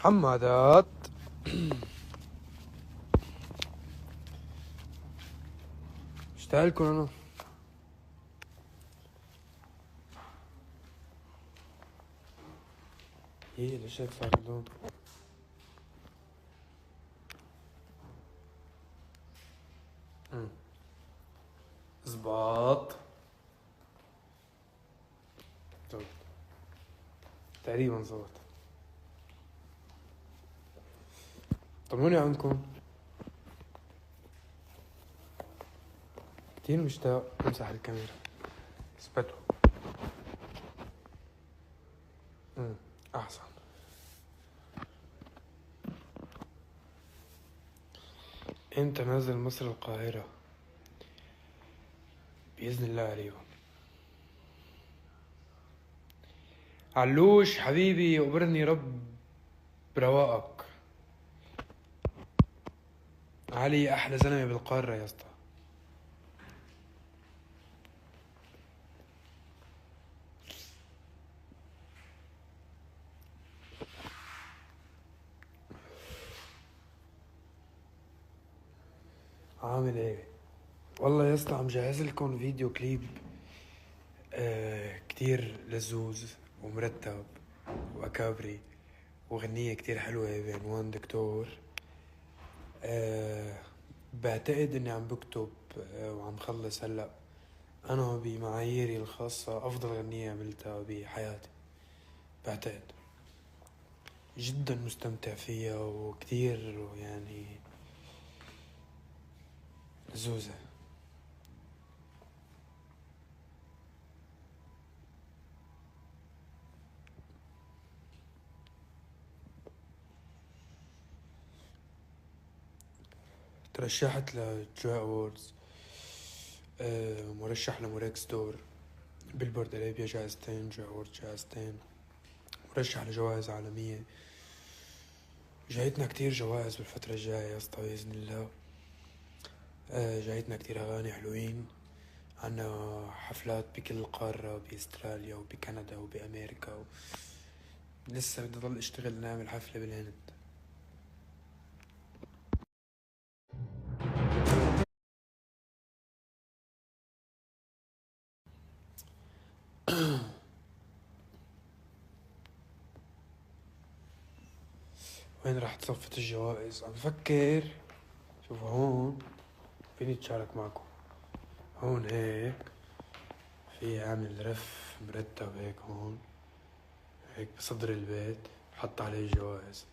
حمادات. اشتغلكم انا. ايه ليش هيك صار اللون؟ زباط. طب تقريبا زبط. طمنوني عنكم. كتير مشتاق. امسح الكاميرا. اثبتوا. احسن. امتى نازل مصر القاهرة؟ بإذن الله قريبا. علوش حبيبي يقبرني رب برواقك. علي أحلى زلمة بالقارة يا اسطى. عامل ايه؟ والله يا اسطى عم جهز لكم فيديو كليب كتير لزوز ومرتب وأكابري وغنية كتير حلوة بعنوان دكتور. بعتقد اني عم بكتب وعم خلص هلأ انا بمعاييري الخاصة افضل غنية عملتها بحياتي. بعتقد جدا مستمتع فيها وكتير يعني لزوزة. ترشحت لجوي أووردز، مرشح لموريكس دور، بيلبورد أرابيا جائزتين، جوي أووردز جائزتين، مرشح لجوائز عالمية. جايتنا كتير جوائز بالفترة الجاية يا اسطى بإذن الله. جايتنا كتير أغاني حلوين. عنا حفلات بكل القارة، بأستراليا وبكندا وبأمريكا لسه بدي ضل اشتغل نعمل حفلة بالهند. وين راح تصفت الجوائز؟ عم بفكر. شوفوا هون فيني اتشارك معكم. هون هيك في عامل رف مرتب هيك هون هيك بصدر البيت حط عليه الجوائز.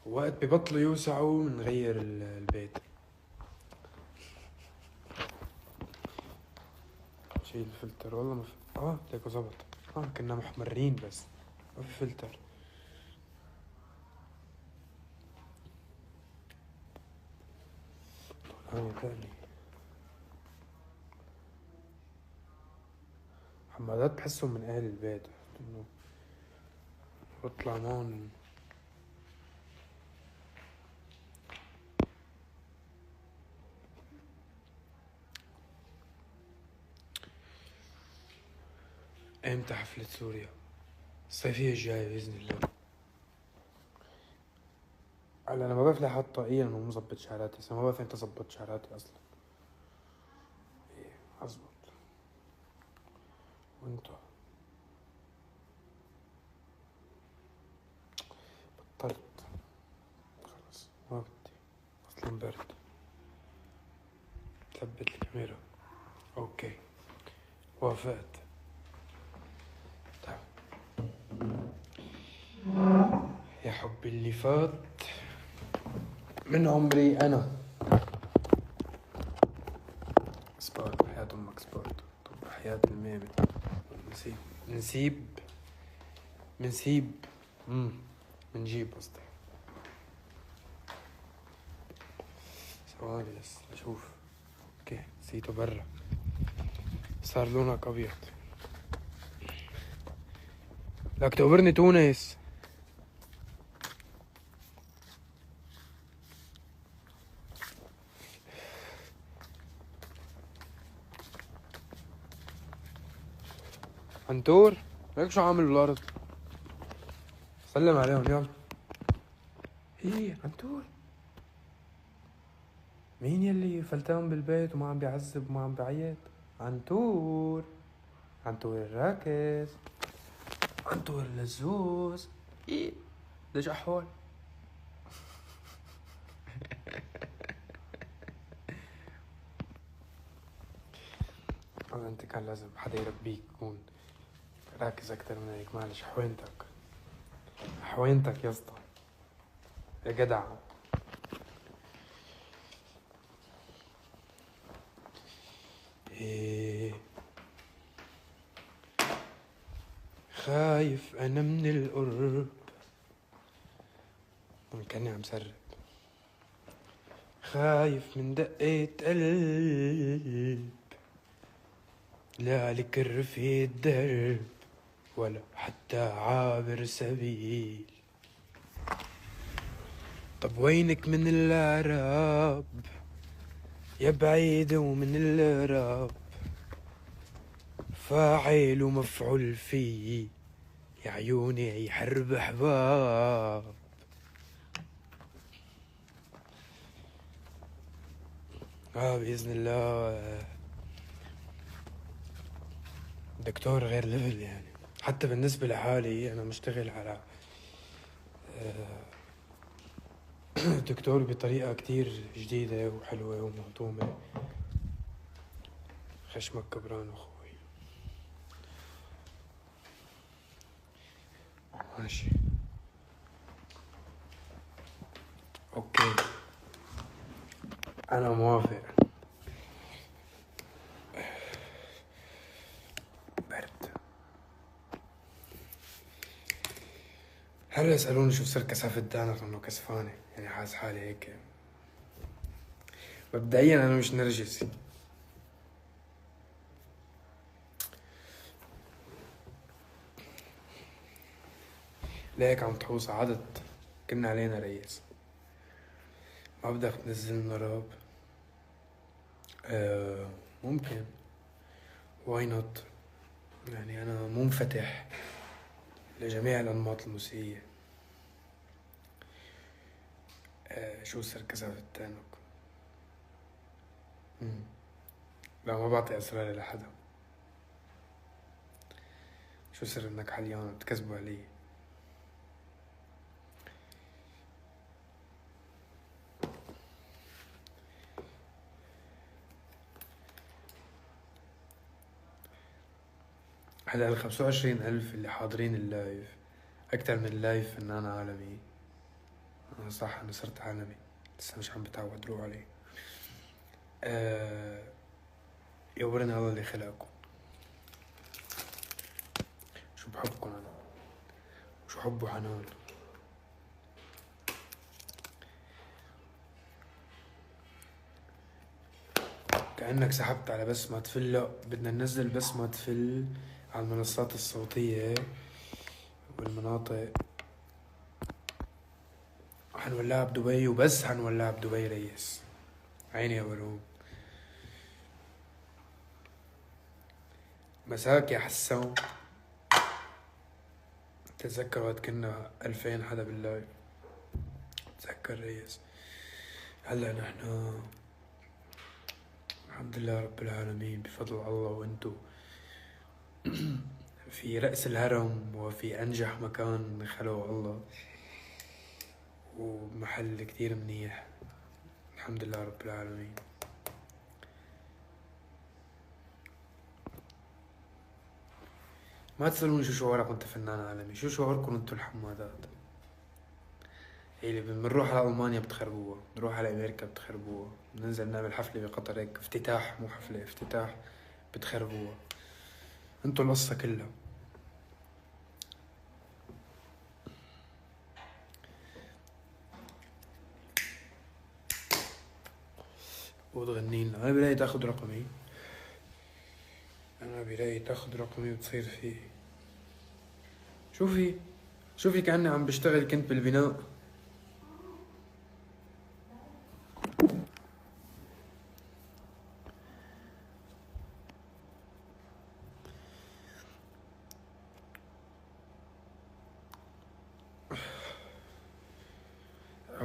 وقت ببطلوا يوسعوا منغير البيت. شيل الفلتر والله ما في. ليكو زبط. كنا محمرين بس ما في فلتر. طلعاني تاني. حمادات بحسهم من اهل البيت انه بطلع معهم. امتى حفلة سوريا؟ الصيفية الجاية بإذن الله. هلا أنا ما بعرف ليه حاط طاقية إنه مظبط شعراتي، بس ما بعرف إمتى ظبط شعراتي أصلا. إيه أظبط. وإنتو؟ بطلت خلص ما بدي أصلا برد. ثبت الكاميرا. أوكي وافقت. طيب يا حبي اللي فات من عمري أنا. سبورت بحياة أمك سبورت. طب بحياة الميمة. منسيب منجيب قصدي. ثواني بس أشوف. اوكي نسيته برا. صار لونك أبيض. لك تقبرني تونس. عنتور ليك شو عامل بالأرض؟ سلم عليهم يلا. ايه عنتور؟ مين يلي فلتان بالبيت وما عم بيعذب وما عم بيعيط؟ عنتور، عنتور الراكز، عنتور اللزوز. ايه ليش احوال؟ انت كان لازم حدا يربيك يكون راكز اكتر من هيك. معلش حوينتك، حوينتك يا اسطى يا جدع. ايه خايف انا من القرب، كاني عم سرب. خايف من دقة قلب، لا لكر في الدرب ولا حتى عابر سبيل. طب وينك من العرب يا بعيد ومن الرب، فاعل ومفعول فيه يا عيوني يحرب احباب. بإذن الله دكتور غير ليفل يعني. حتى بالنسبة لحالي أنا مشتغل على دكتور بطريقة كتير جديدة وحلوة ومهضومة. خشمك كبران أخوي. ماشي أوكي أنا موافق. برد. هلا يسألوني شو صار كسفت دانك إنه كسفانة، يعني حاس حالي هيك. مبدئيا أنا مش نرجسي، ليك عم تحوص عدد كنا علينا ريس. ما بدك تنزلنا راب؟ ممكن، واي نوت. يعني أنا منفتح لجميع الأنماط الموسيقية. شو سر كسفت دانك؟ لا ما بعطي أسراري لحدا. شو سر انك حليان بتكذبوا علي؟ هلا 25,000 اللي حاضرين اللايف أكتر من اللايف فنان عالمي. صح أنا صرت عالمي، لسه مش عم بتعود روح علي. يورينا الله اللي خلقكم. شو بحبكم أنا، شو حب وحنان. كأنك سحبت على بسمة تفل. لا بدنا ننزل بسمة تفل على المنصات الصوتية والمناطق. حنولعها بدبي وبس، حنولعها بدبي ريس. عيني يا بروم. مساك يا حسان. تتذكر وقت كنا 2000 حدا باللايف؟ تذكر ريس. هلا نحن الحمد لله رب العالمين بفضل الله وانتو في رأس الهرم وفي أنجح مكان خلقه الله ومحل كتير منيح الحمد لله رب العالمين. ما تسألوني شو شعورك وانت فنان عالمي، شو شعوركم انتو الحمادات اللي بنروح على ألمانيا بتخربوها، بنروح على أمريكا بتخربوها، بننزل نعمل حفلة بقطر هيك افتتاح، مو حفلة افتتاح، بتخربوها. انتو القصة كلها. وتغني لنا. أنا برايي تاخد رقمي، أنا برايي تاخد رقمي وتصير فيه. شوفي كأني عم بشتغل كنت بالبناء.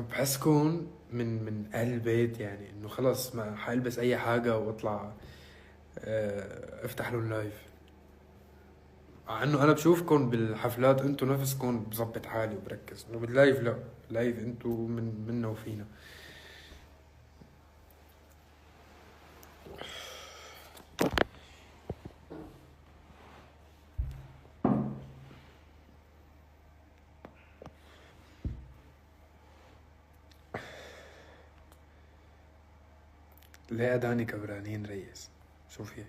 بحسكن من اهل البيت، يعني انه خلص ما حالبس اي حاجة واطلع افتح لهم لايف. مع انه انا بشوفكن بالحفلات انتو نفسكن بظبط حالي وبركز، انه باللايف لا، باللايف انتو منا وفينا. ليه اداني كبرانين ريس؟ شو في؟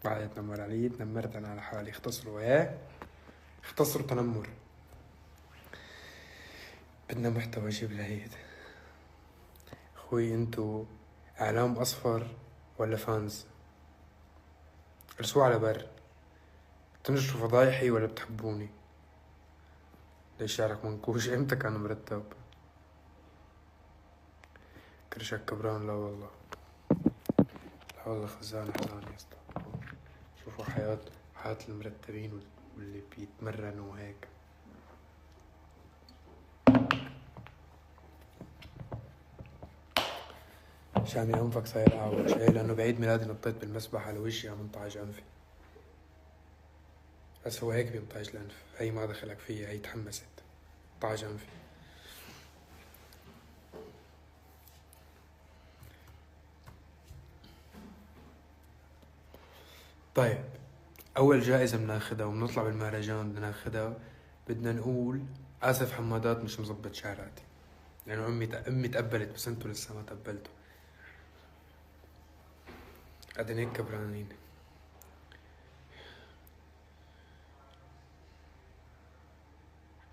بعد تنمر علي تنمرت انا على حالي. اختصروا ايه، اختصروا تنمر. بدنا محتوى جيب لهيد. اخوي انتو اعلام اصفر ولا فانز؟ ارسوا على بر. تنشروا فضايحي ولا بتحبوني؟ ليش شعرك منكوش؟ امتى كان مرتب؟ كرشك كبران؟ لا والله، لا والله خزان حزان يا اسطى. شوفوا حياة المرتبين واللي بيتمرنوا وهيك. شامي انفك صاير اعوج ايه، لانه بعيد ميلادي نطيت بالمسبح على وجهي عم انطعج انفي. بس هو هيك بينطعج الانف، هي ما دخلك فيها، هي تحمست انطعج انفي. طيب اول جائزة بناخدها وبنطلع بالمهرجان بدنا ناخدها، بدنا نقول اسف حمادات مش مزبط شعراتي، لانه امي تقبلت بس انتو لسه ما تقبلتوا. قاعدين هيك كبرانين.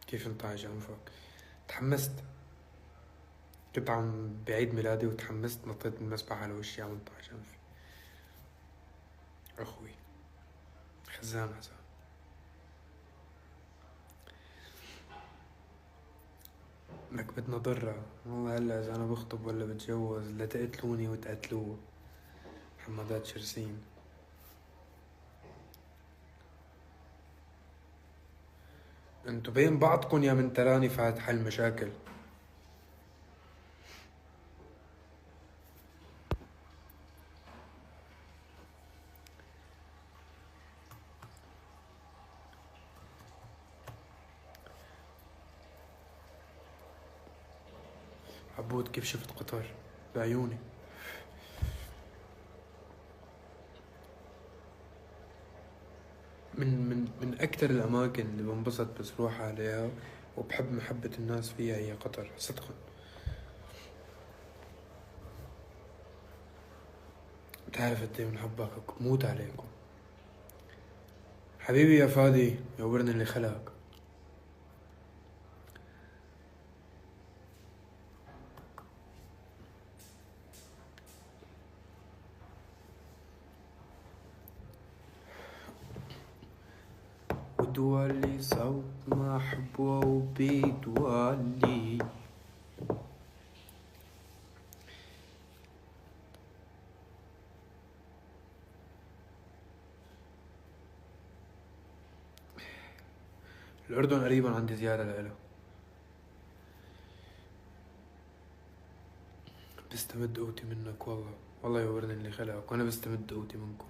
كيف انطعج انفك؟ تحمست، كنت عم بعيد ميلادي وتحمست نطيت من المسبح على وشي عم انطعج انفي. اخوي خزان حزان. لك بدنا ضرة والله. هلا اذا انا بخطب ولا بتجوز لا تقتلوني وتقتلوه. حمادات شرسين. انتو بين بعضكن يا من تراني فاتح المشاكل. عبود كيف شفت قطر؟ بعيوني. من اكتر الاماكن اللي بنبسط بس روح عليها وبحب محبة الناس فيها هي قطر صدقا. بتعرف قد ايه بنحبك، موت عليكم. حبيبي يا فادي يا ورن اللي خلقك. ودولي صوت محبوب وبيدولي. الأردن قريبا عندي زيارة لإله. بستمد قوتي منك والله، والله يورني اللي خلقك وأنا بستمد قوتي منكم.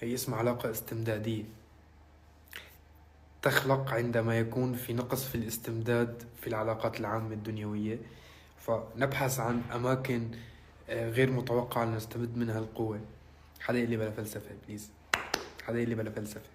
هي اسمها علاقة استمدادية، تخلق عندما يكون في نقص في الاستمداد في العلاقات العامة الدنيوية، فنبحث عن أماكن غير متوقعة لنستمد منها القوة. حدا يقلي بلا فلسفة بليز، حدا يقلي بلا فلسفة.